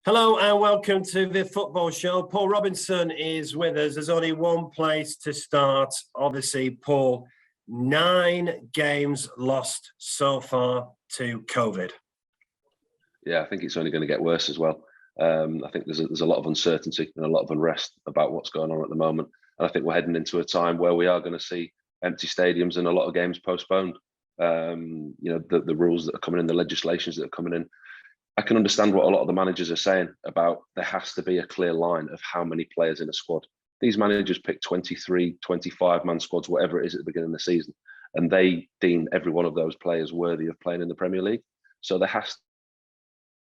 Hello and welcome to the Football Show. Paul Robinson is with us. There's only one place to start. Obviously, Paul, 9 games lost so far to COVID. Yeah, I think it's only going to get worse as well. I think there's a lot of uncertainty and a lot of unrest about what's going on at the moment. And I think we're heading into a time where we are going to see empty stadiums and a lot of games postponed. The rules that are coming in, the legislations that are coming in. I can understand what a lot of the managers are saying about there has to be a clear line of how many players in a squad. These managers pick 23, 25-man squads, whatever it is at the beginning of the season, and they deem every one of those players worthy of playing in the Premier League. So there has to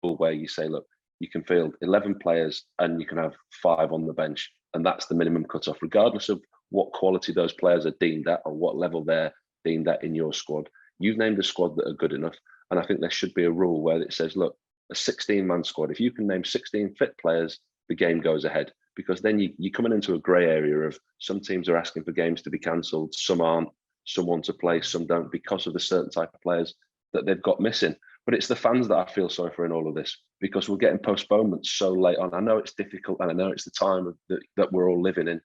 be a where you say, look, you can field 11 players and you can have 5 on the bench, and that's the minimum cut-off, regardless of what quality those players are deemed at or what level they're deemed at in your squad. You've named a squad that are good enough, and I think there should be a rule where it says, look, a 16-man squad, if you can name 16 fit players, the game goes ahead, because then you're coming into a grey area of some teams are asking for games to be cancelled, some aren't, some want to play, some don't, because of the certain type of players that they've got missing. But it's the fans that I feel sorry for in all of this, because we're getting postponements so late on. I know it's difficult and I know it's the time that we're all living in,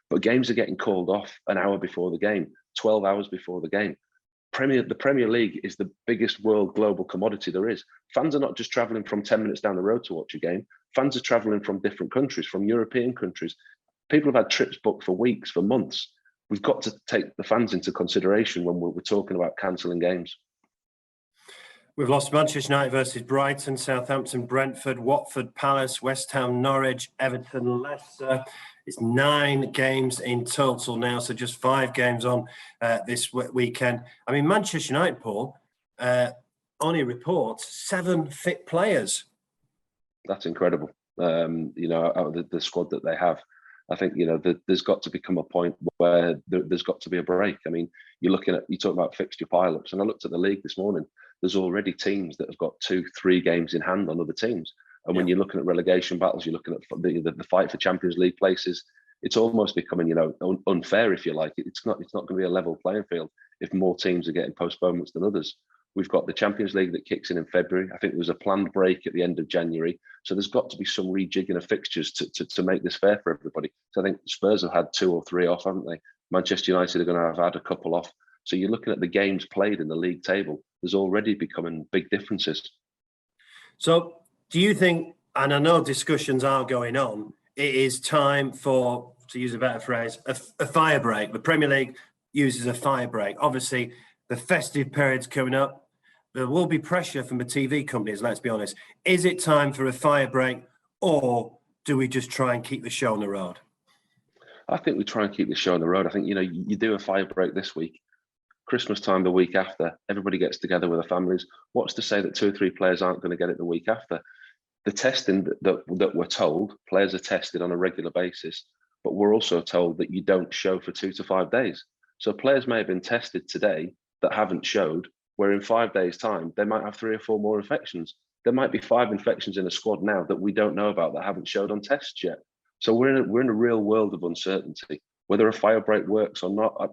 but games are getting called off an hour before the game, 12 hours before the game. The Premier League is the biggest world global commodity there is. Fans are not just travelling from 10 minutes down the road to watch a game. Fans are travelling from different countries, from European countries. People have had trips booked for weeks, for months. We've got to take the fans into consideration when we're talking about cancelling games. We've lost Manchester United versus Brighton, Southampton, Brentford, Watford, Palace, West Ham, Norwich, Everton, Leicester. It's 9 games in total now, so just 5 games on this weekend. I mean, Manchester United, Paul, only reports 7 fit players. That's incredible. Out of the squad that they have, I think, there's got to become a point where there's got to be a break. I mean, you talk about fixture pile-ups, and I looked at the league this morning. There's already teams that have got 2-3 games in hand on other teams. And when you're looking at relegation battles, you're looking at the fight for Champions League places. It's almost becoming, unfair, if you like. It's not going to be a level playing field if more teams are getting postponements than others. We've got the Champions League that kicks in February. I think there was a planned break at the end of January. So there's got to be some rejigging of fixtures to make this fair for everybody. So I think Spurs have had 2 or 3 off, haven't they? Manchester United are going to have had a couple off. So you're looking at the games played in the league table. There's already becoming big differences. So do you think, and I know discussions are going on, it is time for, to use a better phrase, a fire break? The Premier League uses a fire break. Obviously, the festive period's coming up. There will be pressure from the TV companies, let's be honest. Is it time for a fire break, or do we just try and keep the show on the road? I think we try and keep the show on the road. I think, you do a fire break this week, Christmas time the week after, everybody gets together with their families. What's to say that 2 or 3 players aren't going to get it the week after? The testing that we're told, players are tested on a regular basis, but we're also told that you don't show for 2 to 5 days. So players may have been tested today that haven't showed, where in 5 days' time, they might have 3 or 4 more infections. There might be 5 infections in a squad now that we don't know about that haven't showed on tests yet. So we're in a real world of uncertainty. Whether a fire break works or not,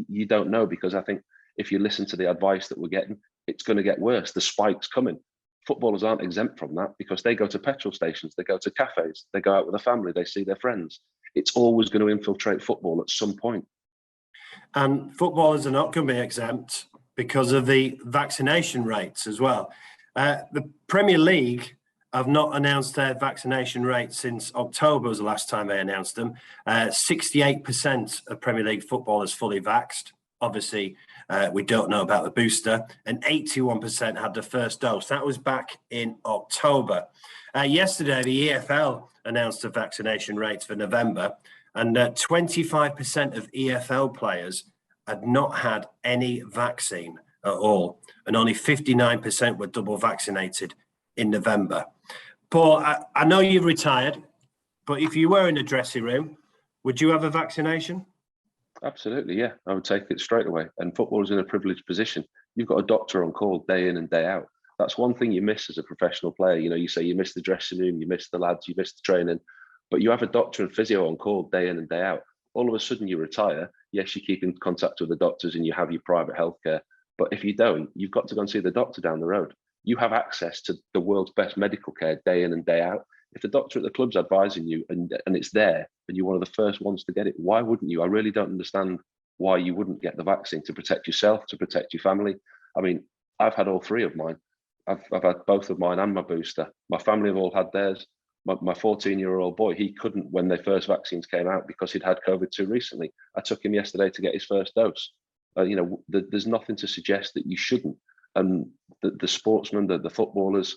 you don't know, because I think if you listen to the advice that we're getting, it's going to get worse. The spike's coming. Footballers aren't exempt from that because they go to petrol stations, they go to cafes, they go out with their family, they see their friends. It's always going to infiltrate football at some point. And footballers are not going to be exempt because of the vaccination rates as well. The Premier League have not announced their vaccination rates since October was the last time they announced them. 68% of Premier League footballers fully vaxxed. Obviously, we don't know about the booster. And 81% had the first dose. That was back in October. Yesterday, the EFL announced the vaccination rates for November. And 25% of EFL players had not had any vaccine at all. And only 59% were double vaccinated in November. Paul, I know you've retired, but if you were in the dressing room, would you have a vaccination? Absolutely, yeah. I would take it straight away. And football's in a privileged position. You've got a doctor on call day in and day out. That's one thing you miss as a professional player. You say you miss the dressing room, you miss the lads, you miss the training, but you have a doctor and physio on call day in and day out. All of a sudden you retire. Yes, you keep in contact with the doctors and you have your private healthcare. But if you don't, you've got to go and see the doctor down the road. You have access to the world's best medical care day in and day out. If the doctor at the club's advising you and it's there and you're one of the first ones to get it, why wouldn't you? I really don't understand why you wouldn't get the vaccine to protect yourself, to protect your family. I mean, I've had all three of mine. I've had both of mine and my booster. My family have all had theirs. My 14-year-old boy, he couldn't when the first vaccines came out because he'd had COVID too recently. I took him yesterday to get his first dose. There's nothing to suggest that you shouldn't. And the sportsmen, the footballers,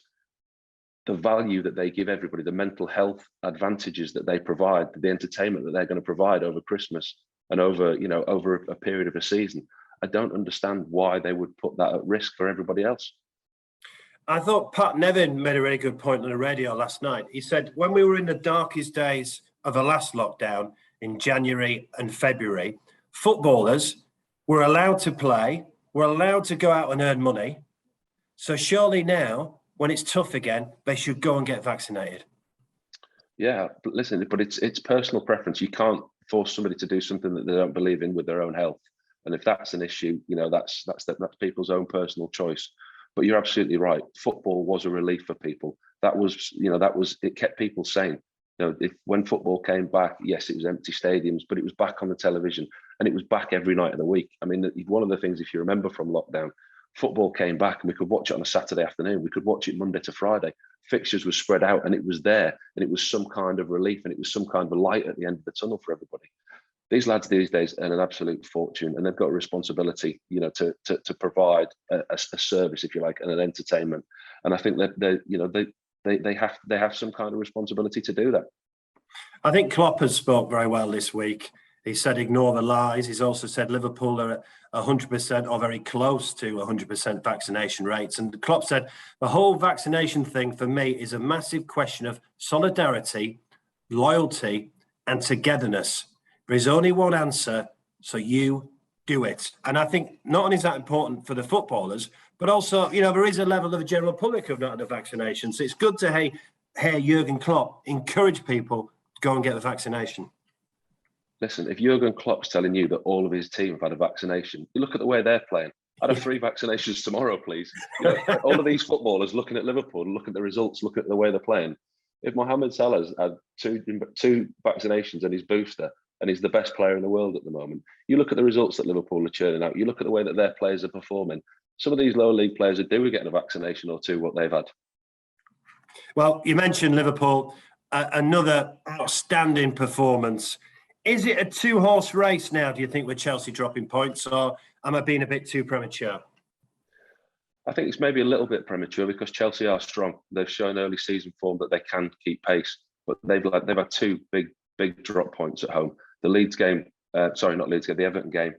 the value that they give everybody, the mental health advantages that they provide, the entertainment that they're going to provide over Christmas and over a period of a season. I don't understand why they would put that at risk for everybody else. I thought Pat Nevin made a really good point on the radio last night. He said, when we were in the darkest days of the last lockdown in January and February, footballers were allowed to play, were allowed to go out and earn money. So surely now, when it's tough again, they should go and get vaccinated. Yeah, but listen, it's personal preference. You can't force somebody to do something that they don't believe in with their own health. And if that's an issue, that's people's own personal choice. But you're absolutely right. Football was a relief for people. It kept people sane. When football came back, yes, it was empty stadiums, but it was back on the television and it was back every night of the week. I mean, one of the things, if you remember from lockdown, football came back and we could watch it on a Saturday afternoon. We could watch it Monday to Friday. Fixtures were spread out and it was there and it was some kind of relief and it was some kind of light at the end of the tunnel for everybody. These lads these days earn an absolute fortune and they've got a responsibility, to provide a service, if you like, and an entertainment. And I think that they have some kind of responsibility to do that. I think Klopp has spoke very well this week. He said, ignore the lies. He's also said Liverpool are at 100% or very close to 100% vaccination rates. And Klopp said, the whole vaccination thing for me is a massive question of solidarity, loyalty, and togetherness. There is only one answer, so you do it. And I think not only is that important for the footballers, but also, there is a level of the general public who've not had a vaccination. So it's good to hear Jurgen Klopp encourage people to go and get the vaccination. Listen, if Jurgen Klopp's telling you that all of his team have had a vaccination, you look at the way they're playing. I'd have 3 vaccinations tomorrow, please. All of these footballers looking at Liverpool, look at the results, look at the way they're playing. If Mohamed Salah's had two vaccinations and his booster, and he's the best player in the world at the moment, you look at the results that Liverpool are churning out, you look at the way that their players are performing. Some of these lower league players are due getting a vaccination or two, what they've had. Well, you mentioned Liverpool, another outstanding performance. Is it a 2-horse race now, do you think, with Chelsea dropping points, or am I being a bit too premature? I think it's maybe a little bit premature because Chelsea are strong. They've shown early season form that they can keep pace, but they've had 2 big drop points at home. The Leeds game, the Everton game,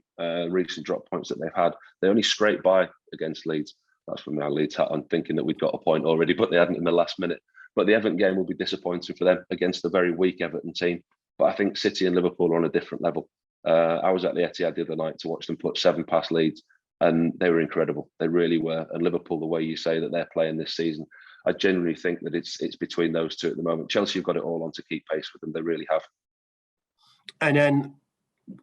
recent drop points that they've had. They only scraped by against Leeds. That's from our Leeds hat. I'm thinking that we'd got a point already, but they hadn't in the last minute. But the Everton game will be disappointing for them against a very weak Everton team. But I think City and Liverpool are on a different level. I was at the Etihad the other night to watch them put 7 past Leeds, and they were incredible. They really were. And Liverpool, the way you say that they're playing this season, I genuinely think that it's between those two at the moment. Chelsea have got it all on to keep pace with them. They really have. And then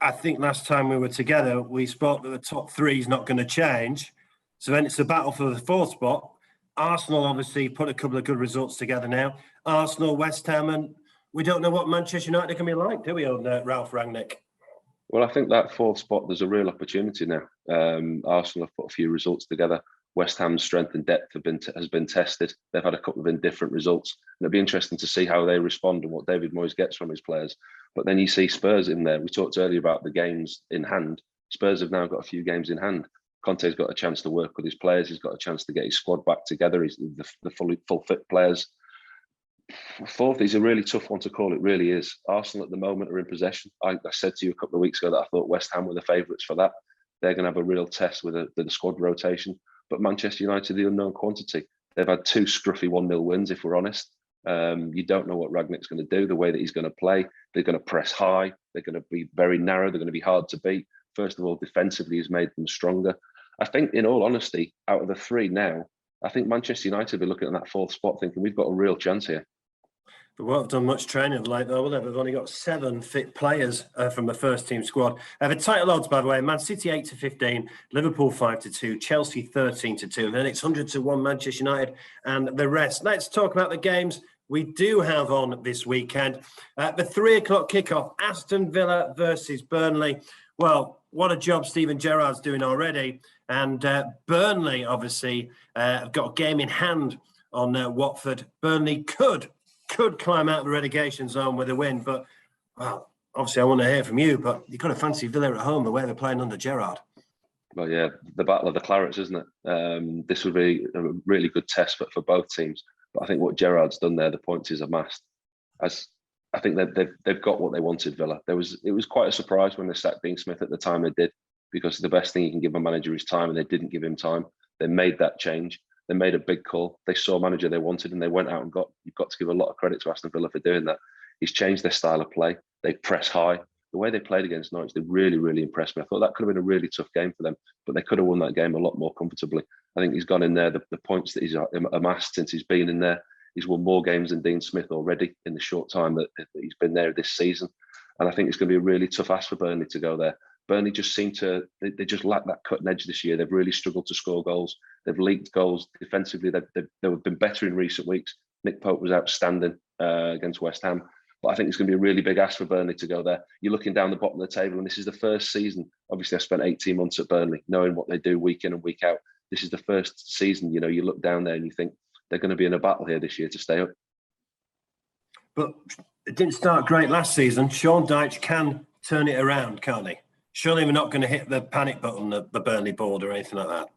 I think last time we were together, we spoke that the top 3 is not going to change. So then it's a battle for the 4th spot. Arsenal obviously put a couple of good results together now. Arsenal, West Ham, and we don't know what Manchester United can be like, do we, on Ralph Rangnick? Well, I think that 4th spot, there's a real opportunity now. Arsenal have put a few results together. West Ham's strength and depth has been tested. They've had a couple of indifferent results. And it'll be interesting to see how they respond and what David Moyes gets from his players. But then you see Spurs in there. We talked earlier about the games in hand. Spurs have now got a few games in hand. Conte's got a chance to work with his players. He's got a chance to get his squad back together. He's the full fit players. 4th is a really tough one to call. It really is. Arsenal at the moment are in possession. I said to you a couple of weeks ago that I thought West Ham were the favourites for that. They're going to have a real test with the squad rotation. But Manchester United, the unknown quantity. They've had 2 scruffy 1-0 wins, if we're honest. You don't know what Ragnick's going to do, the way that he's going to play. They're going to press high. They're going to be very narrow. They're going to be hard to beat. First of all, defensively, he's made them stronger. I think, in all honesty, out of the 3 now, I think Manchester United will be looking at that 4th spot thinking we've got a real chance here. They won't have done much training like though, will they? They've only got 7 fit players from the first team squad. The title odds, by the way, Man City 8-15, Liverpool 5-2, Chelsea 13-2, and then it's 100-1 Manchester United and the rest. Let's talk about the games we do have on this weekend. The 3 o'clock kickoff, Aston Villa versus Burnley. Well, what a job Steven Gerrard's doing already. And Burnley, obviously, have got a game in hand on Watford. Burnley could climb out of the relegation zone with a win. But, well, obviously I want to hear from you, but you've got to fancy Villa at home, the way they're playing under Gerrard. Well, yeah, the battle of the clarets, isn't it? This would be a really good test for both teams. But I think what Gerrard's done there, the points he's amassed, as I think they've got what they wanted. Villa. It was quite a surprise when they sacked Dean Smith at the time they did, because the best thing you can give a manager is time, and they didn't give him time. They made that change. They made a big call. They saw a manager they wanted, and they went out and you've got to give a lot of credit to Aston Villa for doing that. He's changed their style of play. They press high. The way they played against Norwich, they really, really impressed me. I thought that could have been a really tough game for them, but they could have won that game a lot more comfortably. I think he's gone in there, the points that he's amassed since he's been in there, he's won more games than Dean Smith already in the short time that he's been there this season. And I think it's going to be a really tough ask for Burnley to go there. Burnley just seem to, they just lack that cutting edge this year. They've really struggled to score goals. They've leaked goals defensively. They've been better in recent weeks. Nick Pope was outstanding against West Ham. But I think it's going to be a really big ask for Burnley to go there. You're looking down the bottom of the table, and this is the first season. Obviously, I spent 18 months at Burnley, knowing what they do week in and week out. This is the first season, you look down there and you think they're going to be in a battle here this year to stay up. But it didn't start great last season. Sean Dyche can turn it around, can't he? Surely we're not going to hit the panic button, the Burnley board or anything like that.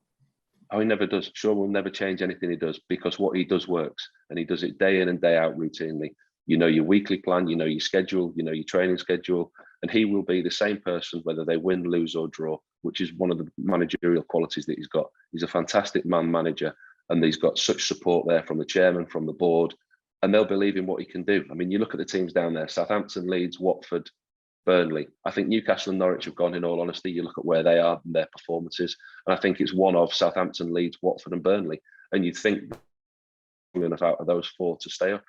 Oh, he never does. Sean will never change anything he does, because what he does works, and he does it day in and day out routinely. You know your weekly plan, you know your schedule, you know your training schedule, and he will be the same person whether they win, lose or draw, which is one of the managerial qualities that he's got. He's a fantastic man manager, and he's got such support there from the chairman, from the board, and they'll believe in what he can do. I mean, you look at the teams down there, Southampton, Leeds, Watford, Burnley. I think Newcastle and Norwich have gone, in all honesty. You look at where they are and their performances, and I think it's one of Southampton, Leeds, Watford and Burnley. And you'd think enough out of those four to stay up.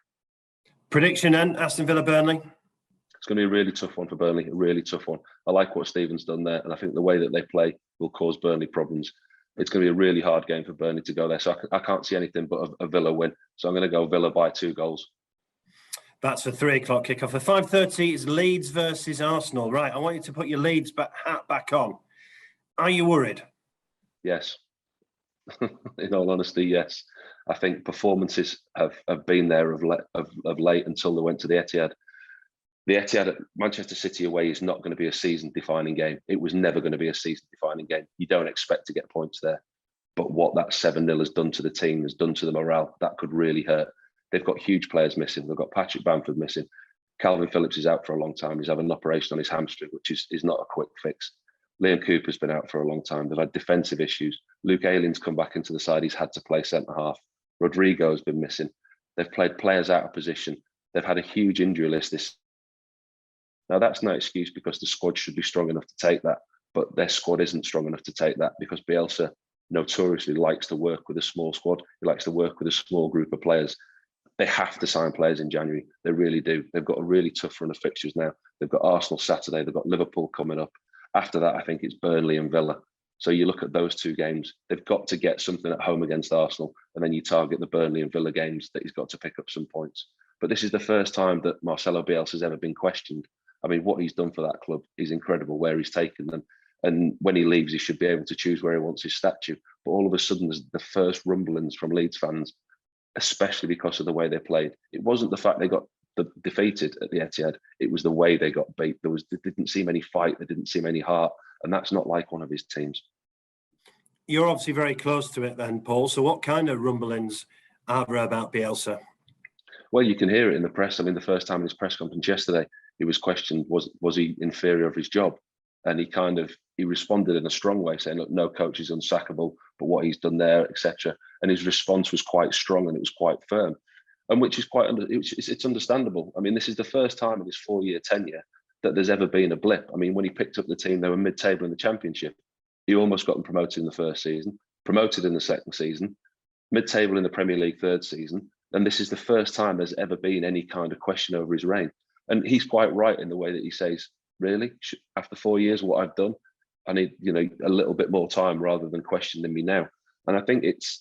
Prediction then, Aston Villa, Burnley? It's going to be a really tough one for Burnley, a really tough one. I like what Stephen's done there, and I think the way that they play will cause Burnley problems. It's going to be a really hard game for Burnley to go there. So I can't see anything but a Villa win. So I'm going to go Villa by 2 goals. That's the 3 o'clock kickoff. The 5:30 is Leeds versus Arsenal. Right, I want you to put your Leeds hat back on. Are you worried? Yes. In all honesty, yes. I think performances have been there of late until they went to the Etihad. The Etihad at Manchester City away is not going to be a season-defining game. It was never going to be a season-defining game. You don't expect to get points there. But what that 7-0 has done to the team, has done to the morale, that could really hurt. They've got huge players missing. They've got Patrick Bamford missing. Calvin Phillips is out for a long time. He's having an operation on his hamstring, which is not a quick fix. Liam Cooper's been out for a long time. They've had defensive issues. Luke Ayling's come back into the side. He's had to play centre-half. Rodrigo's been missing. They've played players out of position. They've had a huge injury list this. Now, that's no excuse, because the squad should be strong enough to take that. But their squad isn't strong enough to take that, because Bielsa notoriously likes to work with a small squad. He likes to work with a small group of players. They have to sign players in January. They really do. They've got a really tough run of fixtures now. They've got Arsenal Saturday. They've got Liverpool coming up. After that, I think it's Burnley and Villa. So you look at those 2 games, they've got to get something at home against Arsenal, and then you target the Burnley and Villa games that he's got to pick up some points. But this is the first time that Marcelo Bielsa has ever been questioned. I mean, what he's done for that club is incredible, where he's taken them. And when he leaves, he should be able to choose where he wants his statue. But all of a sudden, there's the first rumblings from Leeds fans, especially because of the way they played. It wasn't the fact they got defeated at the Etihad. It was the way they got beat. There didn't seem any fight. There didn't seem any heart. And that's not like one of his teams. You're obviously very close to it then, Paul. So what kind of rumblings are there about Bielsa? Well, you can hear it in the press. I mean, the first time in his press conference yesterday, he was questioned, was he inferior of his job? And he responded in a strong way, saying, look, no coach is unsackable, but what he's done there, etc. And his response was quite strong, and it was quite firm, and which is it's understandable. I mean, this is the first time in his 4-year tenure that there's ever been a blip. I mean, when he picked up the team, they were mid-table in the Championship. He almost got them promoted in the first season, promoted in the second season, mid-table in the Premier League third season. And this is the first time there's ever been any kind of question over his reign. And he's quite right in the way that he says, really, after 4 years, what I've done, I need, a little bit more time rather than questioning me now. And I think it's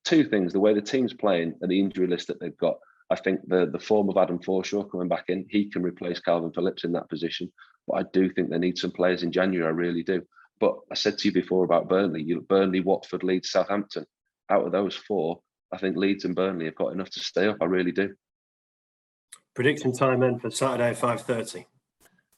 two things: the way the team's playing and the injury list that they've got. I think the form of Adam Forshaw coming back in, he can replace Calvin Phillips in that position. But I do think they need some players in January. I really do. But I said to you before about Burnley, Burnley, Watford, Leeds, Southampton. Out of those four, I think Leeds and Burnley have got enough to stay up. I really do. Prediction time then for Saturday, 5:30.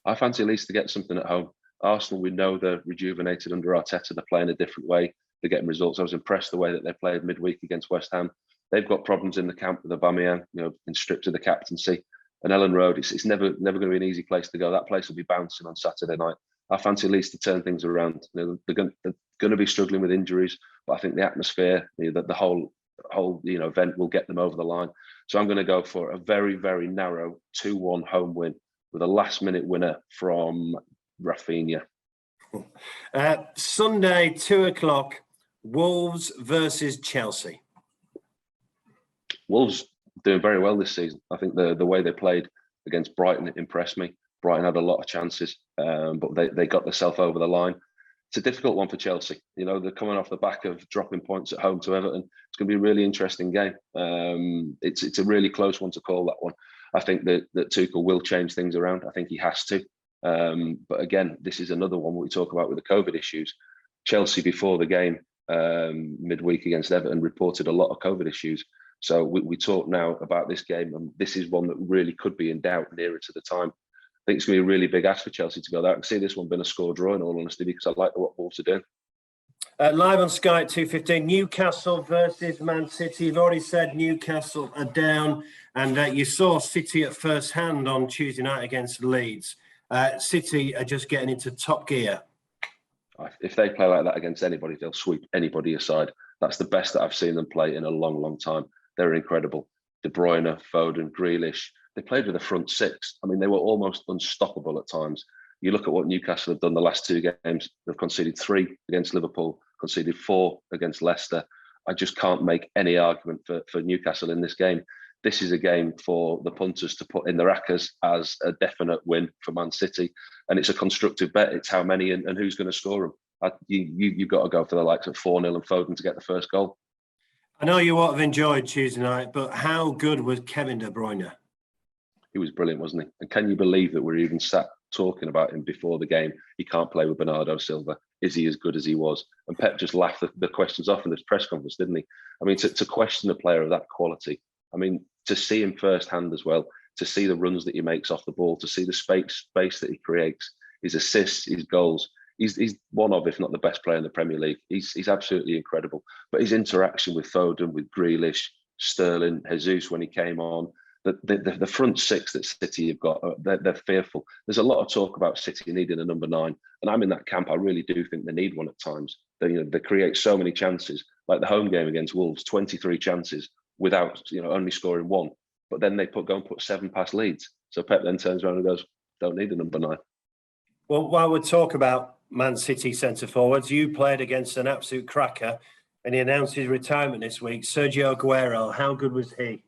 I fancy Leeds to get something at home. Arsenal, we know they're rejuvenated under Arteta. They're playing a different way. They're getting results. I was impressed the way that they played midweek against West Ham. They've got problems in the camp with Aubameyang, been stripped of the captaincy. And Ellen Road, it's never going to be an easy place to go. That place will be bouncing on Saturday night. I fancy Leeds to turn things around. They're going to be struggling with injuries, but I think the atmosphere, the whole event will get them over the line. So I'm going to go for a very, very narrow 2-1 home win with a last-minute winner from Rafinha. Sunday, 2:00, Wolves versus Chelsea. Wolves doing very well this season. I think the way they played against Brighton impressed me. Brighton had a lot of chances, but they got themselves over the line. It's a difficult one for Chelsea. They're coming off the back of dropping points at home to Everton. It's going to be a really interesting game. It's a really close one to call, that one. I think that Tuchel will change things around. I think he has to. But again, this is another one we talk about with the COVID issues. Chelsea, before the game midweek against Everton, reported a lot of COVID issues. So we talk now about this game, and this is one that really could be in doubt nearer to the time. I think it's going to be a really big ask for Chelsea to go there. I can see this one being a score draw, in all honesty, because I like what Wolves are doing. Live on Sky at 2:15, Newcastle versus Man City. You've already said Newcastle are down, and you saw City at first hand on Tuesday night against Leeds. City are just getting into top gear. If they play like that against anybody, they'll sweep anybody aside. That's the best that I've seen them play in a long, long time. They're incredible. De Bruyne, Foden, Grealish. They played with a front six. I mean, they were almost unstoppable at times. You look at what Newcastle have done the last two games. They've conceded 3 against Liverpool, conceded 4 against Leicester. I just can't make any argument for Newcastle in this game. This is a game for the punters to put in the rackers as a definite win for Man City. And it's a constructive bet. It's how many and who's going to score them. You've got to go for the likes of 4-0 and Foden to get the first goal. I know you won't have enjoyed Tuesday night, but how good was Kevin De Bruyne? He was brilliant, wasn't he? And can you believe that we're even sat talking about him before the game? He can't play with Bernardo Silva. Is he as good as he was? And Pep just laughed the questions off in this press conference, didn't he? I mean, to question a player of that quality, I mean, to see him firsthand as well, to see the runs that he makes off the ball, to see the space that he creates, his assists, his goals. He's one of, if not the best player in the Premier League. He's absolutely incredible. But his interaction with Foden, with Grealish, Sterling, Jesus when he came on, the front six that City have got, they're fearful. There's a lot of talk about City needing a number 9, and I'm in that camp. I really do think they need one at times. They create so many chances, like the home game against Wolves, 23 chances without only scoring 1. But then they go and put 7 past Leeds. So Pep then turns around and goes, "Don't need a number 9." Well, while we talk about Man City centre forwards, you played against an absolute cracker, and he announced his retirement this week. Sergio Aguero, how good was he?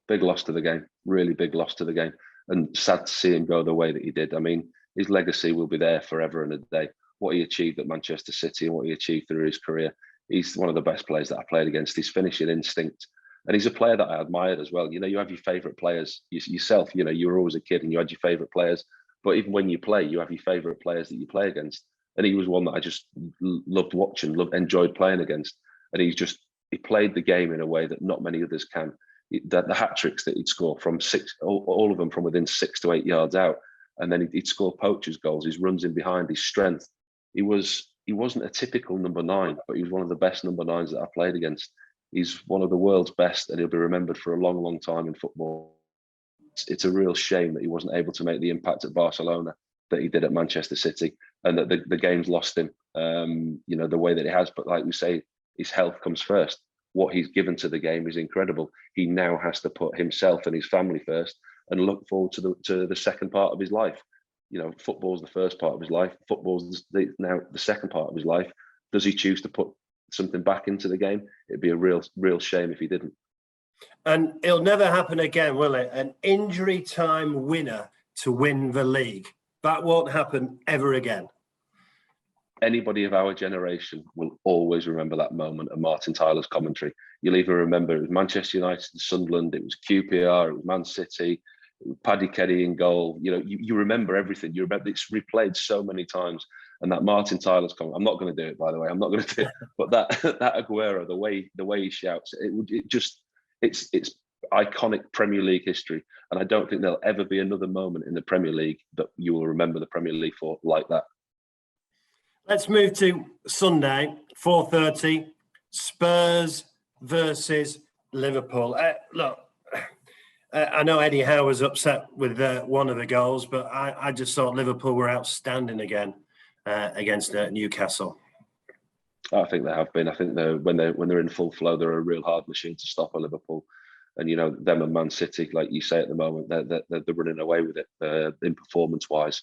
Big loss to the game, really big loss to the game, and sad to see him go the way that he did. I mean, his legacy will be there forever and a day. What he achieved at Manchester City and what he achieved through his career, he's one of the best players that I played against. His finishing instinct, and he's a player that I admired as well. You have your favourite players yourself. You were always a kid and you had your favourite players, but even when you play, you have your favourite players that you play against. And he was one that I just loved watching, enjoyed playing against. And he played the game in a way that not many others can. The hat tricks that he'd score from 6, all of them from within 6 to 8 yards out, and then he'd score poachers goals. His runs in behind, his strength. He wasn't a typical number 9, but he was one of the best number 9s that I played against. He's one of the world's best, and he'll be remembered for a long, long time in football. It's a real shame that he wasn't able to make the impact at Barcelona that he did at Manchester City, and that the game's lost him. The way that it has. But like we say, his health comes first. What he's given to the game is incredible. He now has to put himself and his family first and look forward to the second part of his life. Football's the first part of his life. Football's now the second part of his life. Does he choose to put something back into the game? It'd be a real shame if he didn't. And it'll never happen again, will it? An injury time winner to win the league. That won't happen ever again. anybody of our generation will always remember that moment of Martin Tyler's commentary. You'll even remember it was Manchester United, Sunderland, it was QPR, it was Man City, it was Paddy Kenny in goal. You know, you remember everything. You remember it's replayed so many times. And that Martin Tyler's comment, I'm not going to do it, by the way. I'm not going to do it. But that Aguero, the way he shouts, it's iconic Premier League history. And I don't think there'll ever be another moment in the Premier League that you will remember the Premier League for like that. Let's move to Sunday, 4:30, Spurs versus Liverpool. Look, I know Eddie Howe was upset with one of the goals, but I just thought Liverpool were outstanding again against Newcastle. I think they have been. I think when they're in full flow, they're a real hard machine to stop at Liverpool. And you know, them and Man City, like you say at the moment, they're running away with it in performance-wise.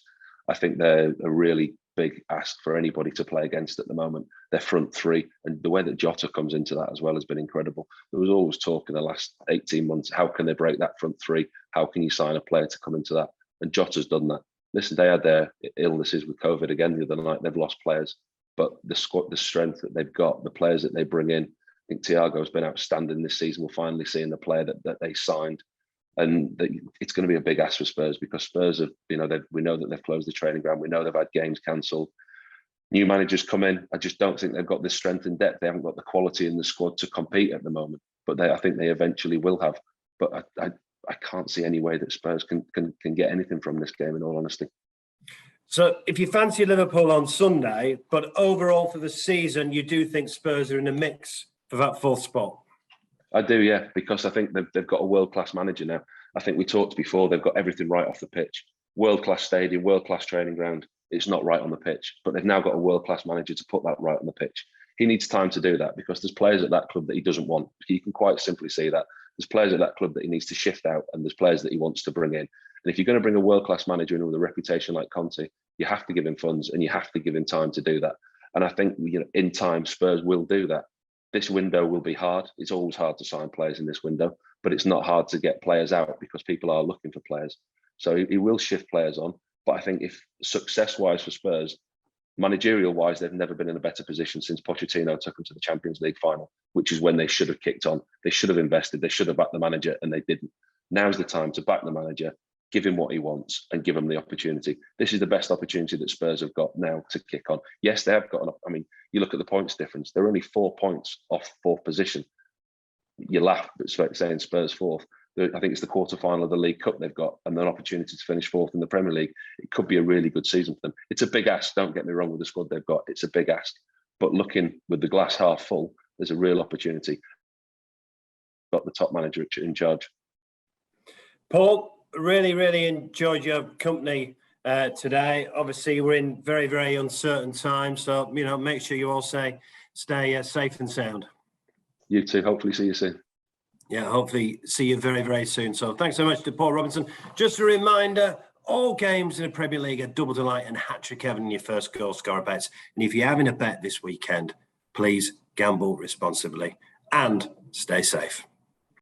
I think they're a really big ask for anybody to play against at the moment. Their front three, and the way that Jota comes into that as well has been incredible. There was always talk in the last 18 months, how can they break that front three? How can you sign a player to come into that? And Jota's done that. Listen, they had their illnesses with COVID again the other night. They've lost players, but the squad, the strength that they've got, the players that they bring in, I think Thiago's been outstanding this season. We're finally seeing the player that they signed. And it's going to be a big ask for Spurs, because Spurs have, we know that they've closed the training ground. We know they've had games cancelled. New managers come in. I just don't think they've got the strength and depth. They haven't got the quality in the squad to compete at the moment. But I think they eventually will have. But I can't see any way that Spurs can get anything from this game, in all honesty. So if you fancy Liverpool on Sunday, but overall for the season, you do think Spurs are in the mix for that fourth spot? I do, yeah, because I think they've got a world-class manager now. I think we talked before, they've got everything right off the pitch. World-class stadium, world-class training ground. It's not right on the pitch, but they've now got a world-class manager to put that right on the pitch. He needs time to do that, because there's players at that club that he doesn't want. You can quite simply see that. There's players at that club that he needs to shift out, and there's players that he wants to bring in. And if you're going to bring a world-class manager in with a reputation like Conte, you have to give him funds and you have to give him time to do that. And I think, in time, Spurs will do that. This window will be hard. It's always hard to sign players in this window, but it's not hard to get players out, because people are looking for players. So he will shift players on. But I think if success-wise for Spurs, managerial-wise, they've never been in a better position since Pochettino took them to the Champions League final, which is when they should have kicked on. They should have invested. They should have backed the manager, and they didn't. Now's the time to back the manager, give him what he wants, and give him the opportunity. This is the best opportunity that Spurs have got now to kick on. Yes, they have got you look at the points difference. They're only 4 points off fourth position. You laugh, but saying Spurs fourth. I think it's the quarter-final of the League Cup they've got, and an opportunity to finish fourth in the Premier League. It could be a really good season for them. It's a big ask, don't get me wrong, with the squad they've got. It's a big ask. But looking with the glass half full, there's a real opportunity. Got the top manager in charge. Paul, really enjoyed your company today. Obviously, we're in very, very uncertain times, so make sure you all stay safe and sound. You too. Hopefully see you soon. Yeah, hopefully see you very, very soon. So thanks so much to Paul Robinson. Just a reminder, all games in the Premier League are double delight and hat-trick Evan in your first goal scorer bets. And if you're having a bet this weekend, please gamble responsibly and stay safe.